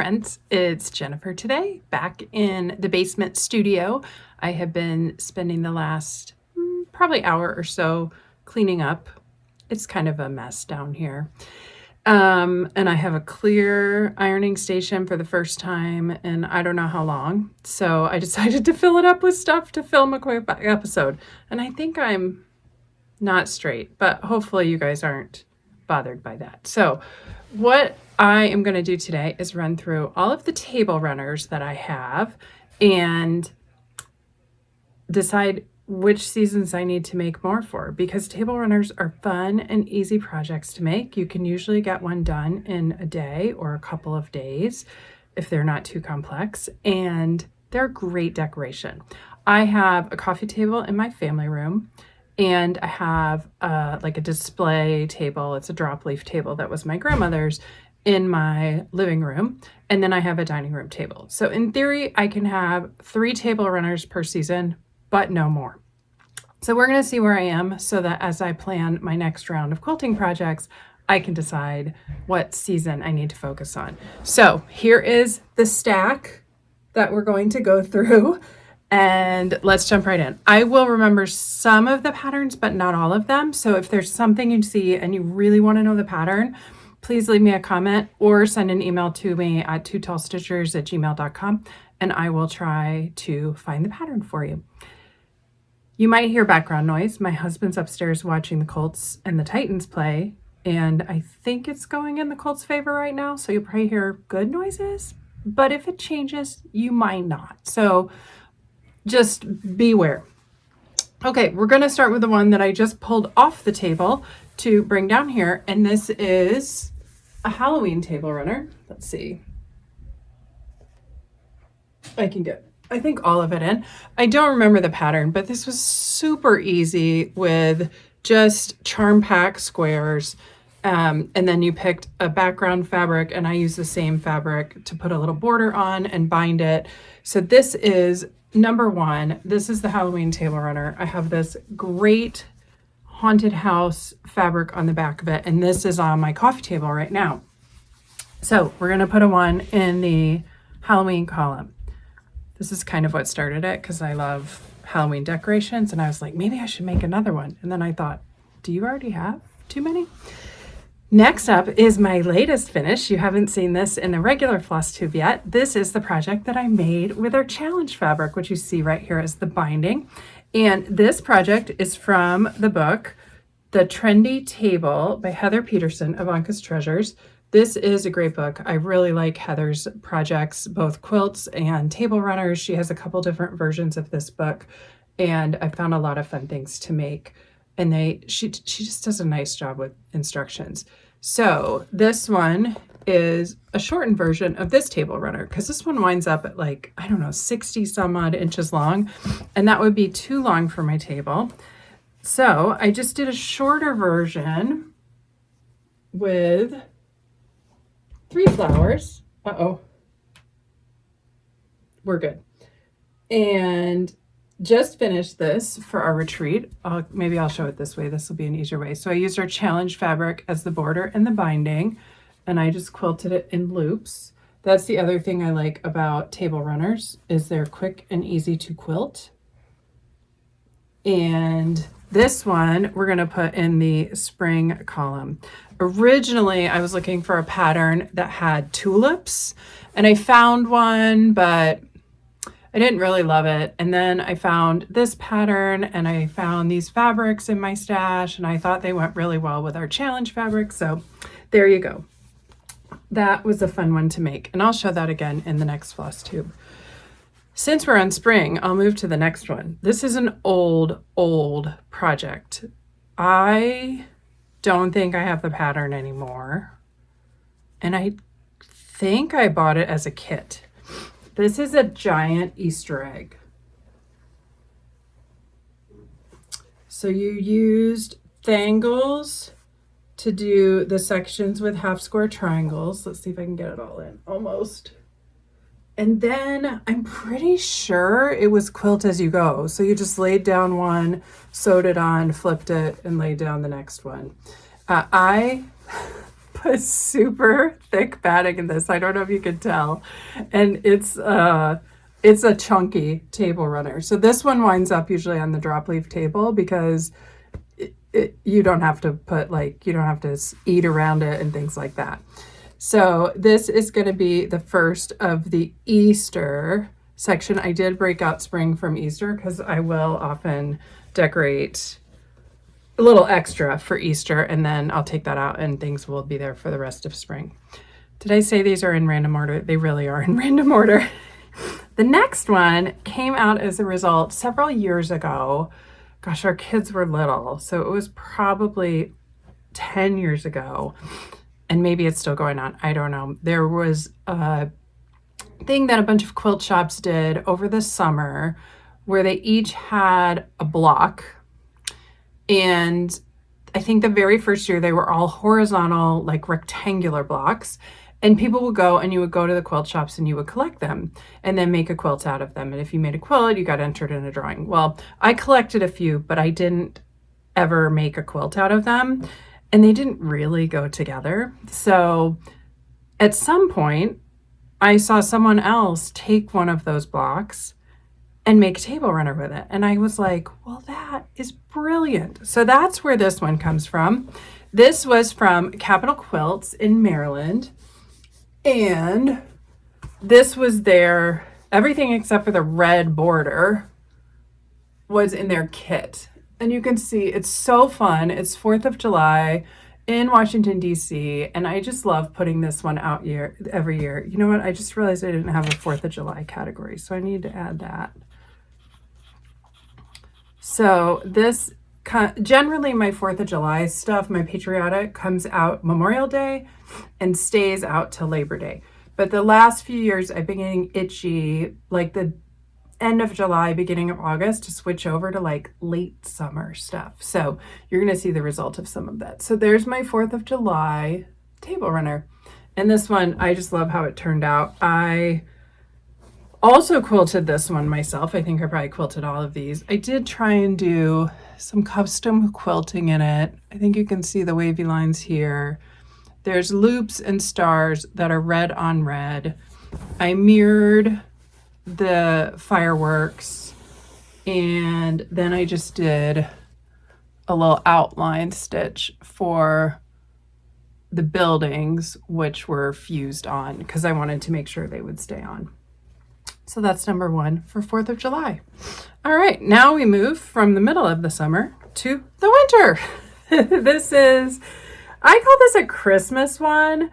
friends, it's Jennifer today, back in the basement studio. I have been spending the last probably hour or so cleaning up. It's kind of a mess down here. And I have a clear ironing station for the first time in I don't know how long. So I decided to fill it up with stuff to film a quick episode. And I think I'm not straight, but hopefully you guys aren't bothered by that. So what I am going to do today is run through all of the table runners that I have and decide which seasons I need to make more for, because table runners are fun and easy projects to make. You can usually get one done in a day or a couple of days if they're not too complex, and they're great decoration. I have a coffee table in my family room, and I have like a display table. It's a drop leaf table that was my grandmother's in my living room. And then I have a dining room table. So in theory, I can have 3 table runners per season, but no more. So we're going to see where I am so that as I plan my next round of quilting projects, I can decide what season I need to focus on. So here is the stack that we're going to go through. And let's jump right in. I will remember some of the patterns, but not all of them. So if there's something you see and you really want to know the pattern, please leave me a comment or send an email to me at twotallstitchers@gmail.com, and I will try to find the pattern for you. You might hear background noise. My husband's upstairs watching the Colts and the Titans play, and I think it's going in the Colts' favor right now. So you'll probably hear good noises, but if it changes, you might not. So just beware. Okay, we're going to start with the one that I just pulled off the table to bring down here, and this is a Halloween table runner. Let's see. I can get, I think, all of it in. I don't remember the pattern, but this was super easy with just charm pack squares. And then you picked a background fabric, and I used the same fabric to put a little border on and bind it. So this is number 1. This is the Halloween table runner. I have this great haunted house fabric on the back of it, and this is on my coffee table right now. So we're going to put a 1 in the Halloween column. This is kind of what started it, because I love Halloween decorations, and I was like, maybe I should make another one. And then I thought, do you already have too many? Next up is my latest finish. You haven't seen this in the regular Flosstube yet. This is the project that I made with our challenge fabric, which you see right here as the binding. And this project is from the book, The Trendy Table by Heather Peterson, Ivanka's Treasures. This is a great book. I really like Heather's projects, both quilts and table runners. She has a couple different versions of this book, and I found a lot of fun things to make. And she just does a nice job with instructions. So this one is a shortened version of this table runner, because this one winds up at like, I don't know, 60 some odd inches long, and that would be too long for my table. So I just did a shorter version with 3 flowers. We're good. And just finished this for our retreat. Maybe I'll show it this way. This will be an easier way. So I used our challenge fabric as the border and the binding, and I just quilted it in loops. That's the other thing I like about table runners, is they're quick and easy to quilt. And this one we're going to put in the spring column. Originally, I was looking for a pattern that had tulips, and I found one, but I didn't really love it. And then I found this pattern, and I found these fabrics in my stash, and I thought they went really well with our challenge fabric. So there you go. That was a fun one to make, and I'll show that again in the next Flosstube. Since we're on spring, I'll move to the next one. This is an old project. I don't think I have the pattern anymore, and I think I bought it as a kit. This is a giant Easter egg. So you used thangles to do the sections with half square triangles. Let's see if I can get it all in, almost. And then I'm pretty sure it was quilt as you go. So you just laid down one, sewed it on, flipped it, and laid down the next one. I put super thick padding in this. I don't know if you could tell. And it's a chunky table runner. So this one winds up usually on the drop leaf table because you don't have to put you don't have to eat around it and things like that. So this is going to be the first of the Easter section. I did break out spring from Easter because I will often decorate a little extra for Easter, and then I'll take that out and things will be there for the rest of spring. Did I say these are in random order? They really are in random order. The next one came out as a result several years ago. Gosh, our kids were little, so it was probably 10 years ago, and maybe it's still going on. I don't know. There was a thing that a bunch of quilt shops did over the summer where they each had a block. And I think the very first year they were all horizontal, like rectangular blocks. And people would go and you would go to the quilt shops and you would collect them and then make a quilt out of them. And if you made a quilt, you got entered in a drawing. Well, I collected a few, but I didn't ever make a quilt out of them. And they didn't really go together. So at some point, I saw someone else take one of those blocks and make a table runner with it. And I was like, well, that is brilliant. So that's where this one comes from. This was from Capital Quilts in Maryland. And this was their, everything except for the red border was in their kit. And you can see it's so fun. It's 4th of July in Washington, D.C. And I just love putting this one out every year. You know what? I just realized I didn't have a 4th of July category. So I need to add that. So this, generally my 4th of July stuff, my Patriotic, comes out Memorial Day and stays out till Labor Day. But the last few years I've been getting itchy, like the end of July, beginning of August, to switch over to like late summer stuff. So you're going to see the result of some of that. So there's my 4th of July table runner. And this one, I just love how it turned out. I also quilted this one myself. I think I probably quilted all of these. I did try and do some custom quilting in it. I think you can see the wavy lines here. There's loops and stars that are red on red. I mirrored the fireworks, and then I just did a little outline stitch for the buildings, which were fused on because I wanted to make sure they would stay on. So that's number 1 for 4th of July. All right, now we move from the middle of the summer to the winter. This is, I call this a Christmas one.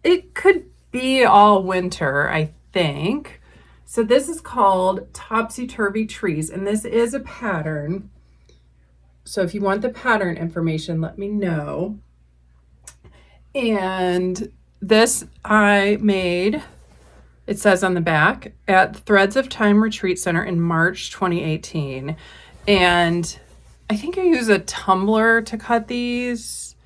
It could be all winter, I think. So this is called Topsy Turvy Trees, and this is a pattern. So if you want the pattern information, let me know. And this I made, it says on the back, at Threads of Time Retreat Center in March 2018. And I think I use a tumbler to cut these.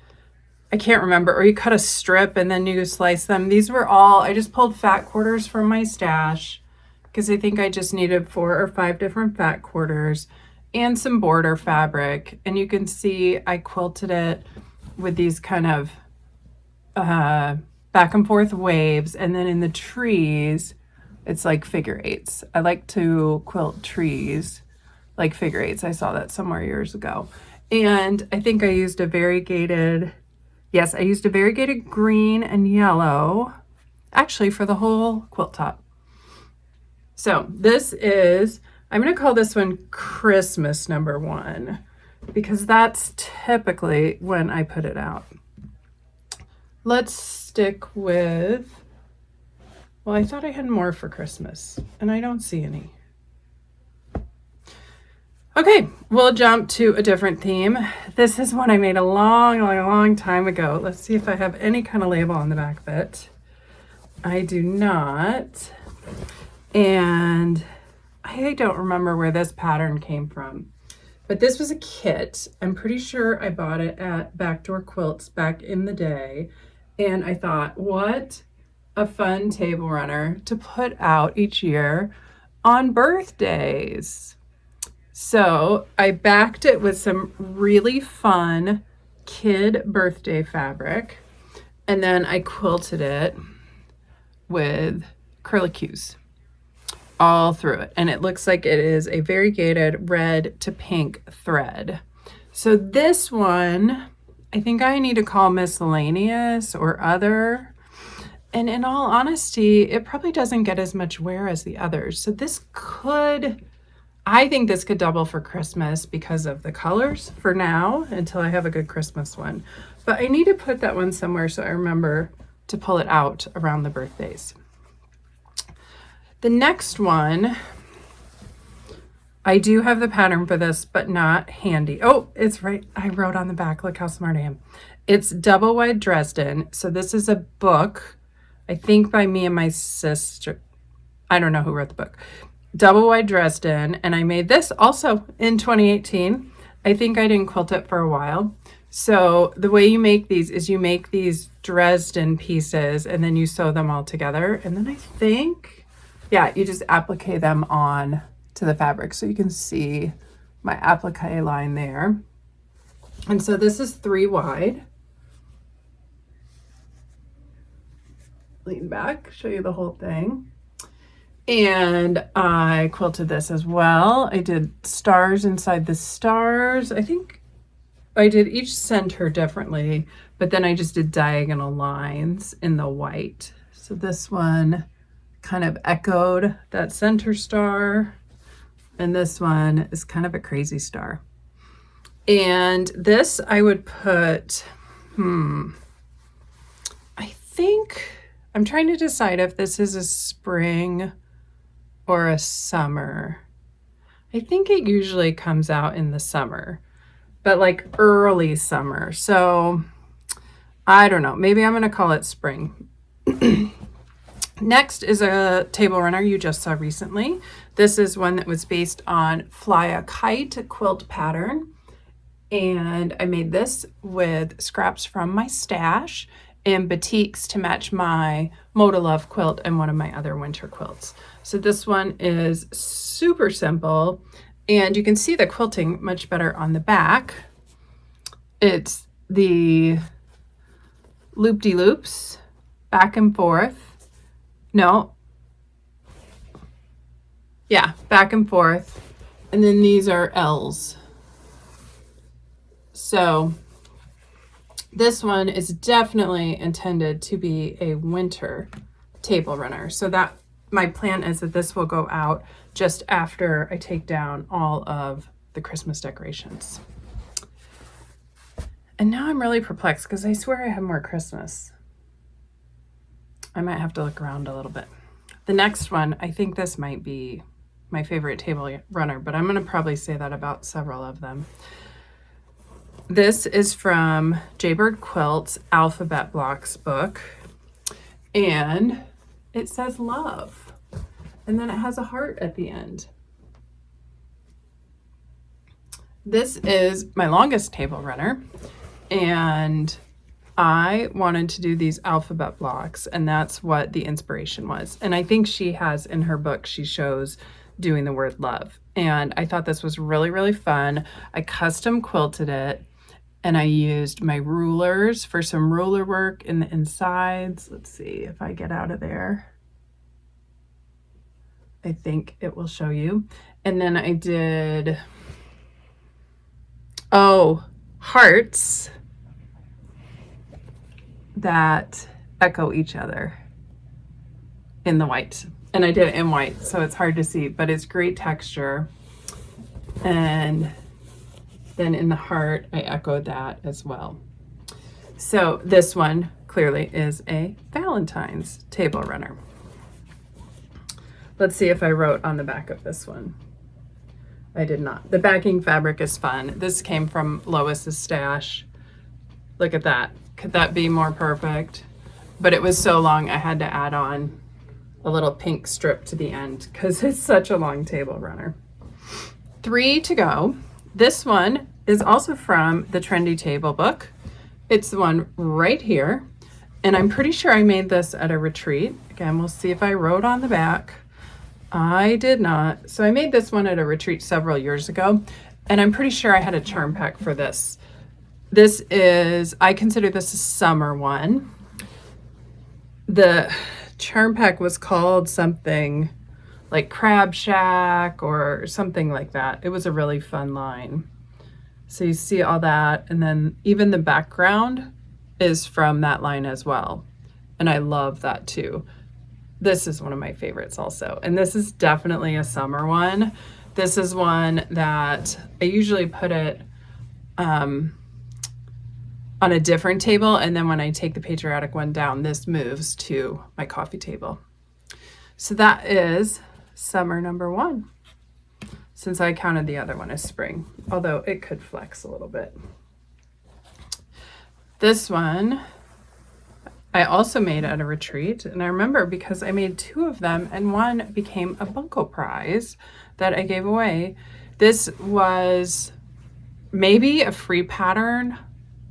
I can't remember, or you cut a strip and then you slice them. These were all, I just pulled fat quarters from my stash because I think I just needed 4 or 5 different fat quarters and some border fabric. And you can see I quilted it with these kind of back and forth waves. And then in the trees, it's like figure eights. I like to quilt trees like figure eights. I saw that somewhere years ago. And I think I used a variegated, yes, I used a variegated green and yellow, actually for the whole quilt top. So this is, I'm going to call this one Christmas number 1 because that's typically when I put it out. Let's stick with, well, I thought I had more for Christmas and I don't see any. Okay, we'll jump to a different theme. This is one I made a long time ago. Let's see if I have any kind of label on the back of it. I do not. And I don't remember where this pattern came from, but this was a kit. I'm pretty sure I bought it at Backdoor Quilts back in the day. And I thought, what a fun table runner to put out each year on birthdays. So I backed it with some really fun kid birthday fabric, and then I quilted it with curlicues all through it. And it looks like it is a variegated red to pink thread. So this one, I think I need to call miscellaneous or other. And in all honesty, it probably doesn't get as much wear as the others. So this could, I think this could double for Christmas because of the colors for now until I have a good Christmas one. But I need to put that one somewhere so I remember to pull it out around the birthdays. The next one, I do have the pattern for this, but not handy. Oh, it's right. I wrote on the back. Look how smart I am. It's Double Wide Dresden. So this is a book, I think by me and my sister. I don't know who wrote the book. Double Wide Dresden. And I made this also in 2018. I think I didn't quilt it for a while. So the way you make these is you make these Dresden pieces and then you sew them all together. And then I think, yeah, you just applique them on to the fabric. So you can see my applique line there. And so this is 3 wide. Lean back, show you the whole thing. And I quilted this as well. I did stars inside the stars. I think I did each center differently, but then I just did diagonal lines in the white. So this one kind of echoed that center star, and this one is kind of a crazy star. And this I would put, I think, I'm trying to decide if this is a spring or a summer. I think it usually comes out in the summer, but like early summer. So I don't know, maybe I'm gonna call it spring. Next is a table runner you just saw recently. This is one that was based on Fly a Kite quilt pattern. And I made this with scraps from my stash and batiks to match my Moda Love quilt and one of my other winter quilts. So this one is super simple, and you can see the quilting much better on the back. It's the loop-de-loops back and forth. No. Yeah, back and forth. And then these are L's. So this one is definitely intended to be a winter table runner. So that my plan is that this will go out just after I take down all of the Christmas decorations. And now I'm really perplexed because I swear I have more Christmas. I might have to look around a little bit. The next one, I think this might be my favorite table runner, but I'm going to probably say that about several of them. This is from Jaybird Quilt's Alphabet Blocks book, and it says love, and then it has a heart at the end. This is my longest table runner, and I wanted to do these alphabet blocks, and that's what the inspiration was. And I think she has in her book, she shows doing the word love. And I thought this was really, really fun. I custom quilted it, and I used my rulers for some ruler work in the insides. Let's see if I get out of there. I think it will show you. And then I did, hearts that echo each other in the white. And I did it in white, so it's hard to see, but it's great texture. And then in the heart, I echoed that as well. So this one clearly is a Valentine's table runner. Let's see if I wrote on the back of this one. I did not. The backing fabric is fun. This came from Lois's stash. Look at that. Could that be more perfect? But it was so long I had to add on a little pink strip to the end because it's such a long table runner. 3 to go. This one is also from the Trendy Table book. It's the one right here. And I'm pretty sure I made this at a retreat. Again, we'll see if I wrote on the back. I did not. So I made this one at a retreat several years ago, and I'm pretty sure I had a charm pack for this. This is, I consider this a summer one. The charm pack was called something like Crab Shack or something like that. It was a really fun line. So you see all that, and then even the background is from that line as well. And I love that too. This is one of my favorites also. And this is definitely a summer one. This is one that I usually put it on a different table. And then when I take the Patriotic one down, this moves to my coffee table. So that is summer number 1, since I counted the other one as spring, although it could flex a little bit. This one I also made at a retreat, and I remember because I made 2 of them and one became a bunco prize that I gave away. This was maybe a free pattern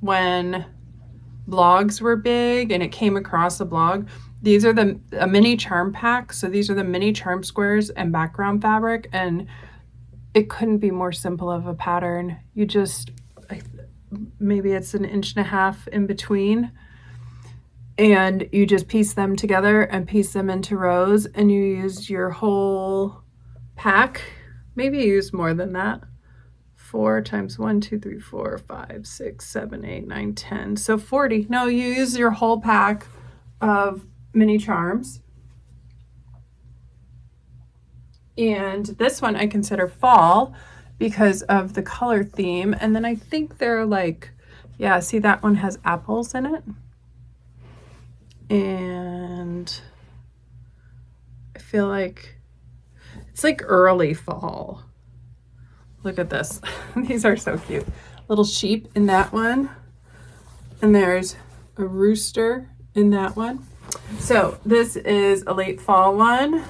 when blogs were big and it came across a blog. These are a mini charm pack. So these are the mini charm squares and background fabric, and it couldn't be more simple of a pattern. You just, maybe it's 1.5 inches in between, and you just piece them together and piece them into rows, and you use your whole pack. Maybe you use more than that. 4 times 1, 2, 3, 4, 5, 6, 7, 8, 9, 10. So 40. No, you use your whole pack of mini charms. And this one I consider fall because of the color theme. And then I think they're like, yeah, see that one has apples in it. And I feel like it's like early fall. Look at this. These are so cute. Little sheep in that one. And there's a rooster in that one. So this is a late fall one.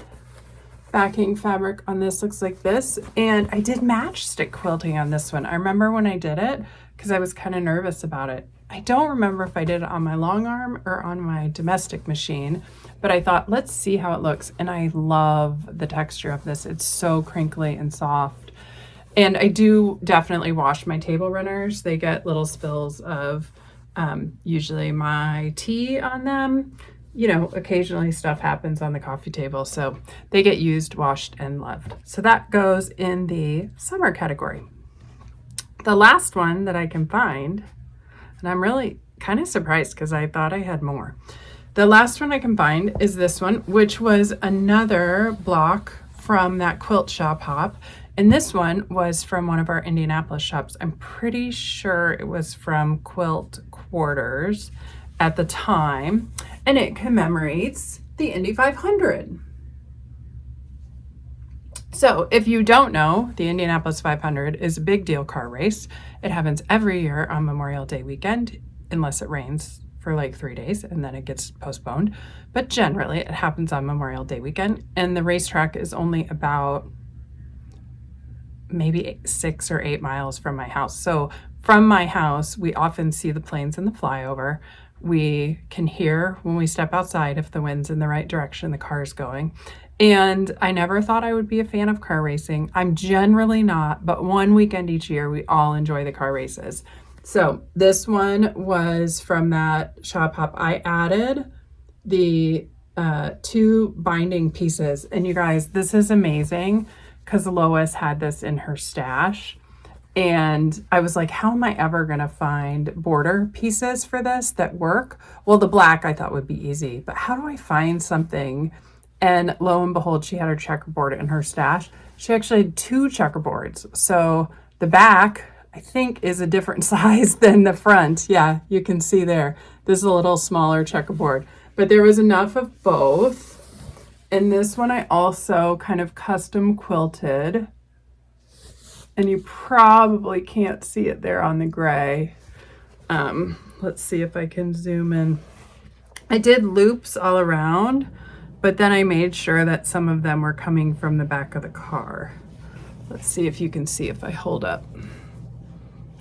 Backing fabric on this looks like this. And I did matchstick quilting on this one. I remember when I did it because I was kind of nervous about it. I don't remember if I did it on my long arm or on my domestic machine, but I thought, let's see how it looks. And I love the texture of this. It's so crinkly and soft. And I do definitely wash my table runners. They get little spills of usually my tea on them. You know, occasionally stuff happens on the coffee table, so they get used, washed, and loved. So that goes in the summer category. The last one that I can find, and I'm really kind of surprised because I thought I had more. The last one I can find is this one, which was another block from that quilt shop hop. And this one was from one of our Indianapolis shops. I'm pretty sure it was from Quilt Quarters at the time, and it commemorates the Indy 500. So if you don't know, the Indianapolis 500 is a big deal car race. It happens every year on Memorial Day weekend, unless it rains for like 3 days and then it gets postponed. But generally it happens on Memorial Day weekend, and the racetrack is only about maybe 6 or 8 miles from my house. So from my house, we often see the planes in the flyover. We can hear when we step outside if the wind's in the right direction, the car's going. And I never thought I would be a fan of car racing. I'm generally not, but one weekend each year, we all enjoy the car races. So this one was from that shop hop. I added the 2 binding pieces. And you guys, this is amazing because Lois had this in her stash. And I was like, how am I ever going to find border pieces for this that work? Well, the black I thought would be easy, but how do I find something? And lo and behold, she had her checkerboard in her stash. She actually had 2 checkerboards. So the back, I think, is a different size than the front. Yeah, you can see there. This is a little smaller checkerboard, but there was enough of both. And this one I also kind of custom quilted. And you probably can't see it there on the gray. Let's see if I can zoom in. I did loops all around, but then I made sure that some of them were coming from the back of the car. Let's see if you can see if I hold up.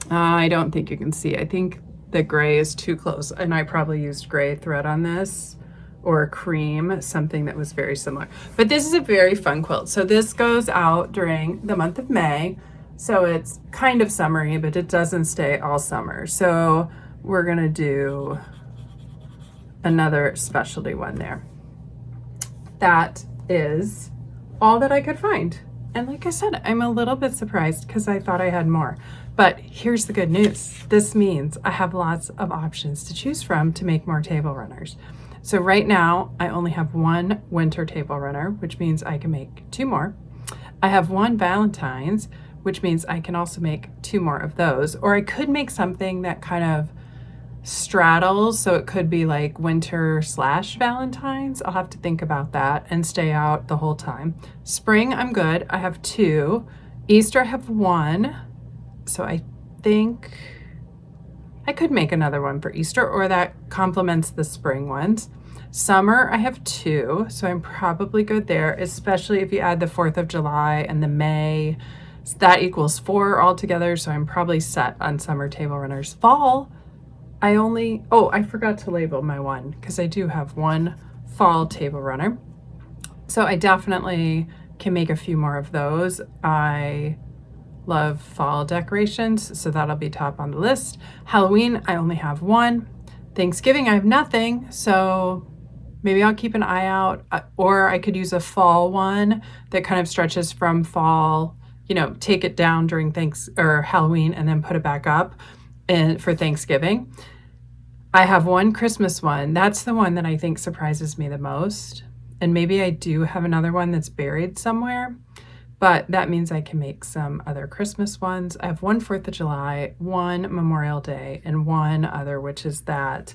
I don't think you can see. I think the gray is too close, and I probably used gray thread on this, or cream, something that was very similar. But this is a very fun quilt. So this goes out during the month of May. So it's kind of summery, but it doesn't stay all summer. So we're gonna do another specialty one there. That is all that I could find. And like I said, I'm a little bit surprised because I thought I had more. But here's the good news. This means I have lots of options to choose from to make more table runners. So right now, I only have one winter table runner, which means I can make 2 more. I have one Valentine's, which means I can also make 2 more of those. Or I could make something that kind of straddles, so it could be like winter / Valentine's. I'll have to think about that and stay out the whole time. Spring, I'm good. I have 2. Easter, I have 1. So I think I could make another one for Easter, or that complements the spring ones. Summer, I have 2, so I'm probably good there, especially if you add the 4th of July and the May. That equals 4 altogether, so I'm probably set on summer table runners. Fall, I forgot to label my one because I do have one fall table runner. So I definitely can make a few more of those. I love fall decorations, so that'll be top on the list. Halloween, I only have 1. Thanksgiving, I have nothing, so maybe I'll keep an eye out, or I could use a fall one that kind of stretches from fall, take it down during Halloween and then put it back up for Thanksgiving. I have one Christmas one. That's the one that I think surprises me the most. And maybe I do have another one that's buried somewhere, but that means I can make some other Christmas ones. I have one 4th of July, one Memorial Day, and one other, which is that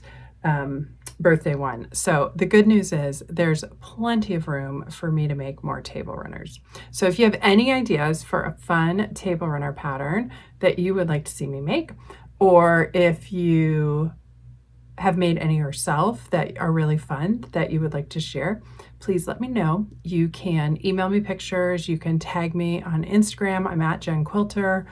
birthday one. So the good news is there's plenty of room for me to make more table runners. So if you have any ideas for a fun table runner pattern that you would like to see me make, or if you have made any yourself that are really fun that you would like to share, please let me know. You can email me pictures, you can tag me on Instagram, I'm at Jen Quilter,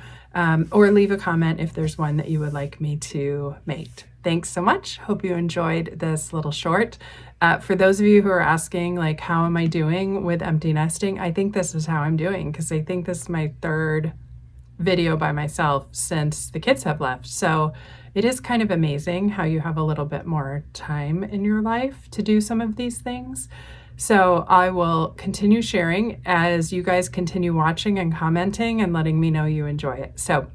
or leave a comment if there's one that you would like me to make. Thanks so much. Hope you enjoyed this little short. For those of you who are asking, like, how am I doing with empty nesting? I think this is how I'm doing, because I think this is my 3rd video by myself since the kids have left. So it is kind of amazing how you have a little bit more time in your life to do some of these things. So I will continue sharing as you guys continue watching and commenting and letting me know you enjoy it. So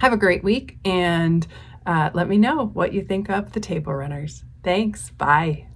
have a great week, and let me know what you think of the table runners. Thanks. Bye.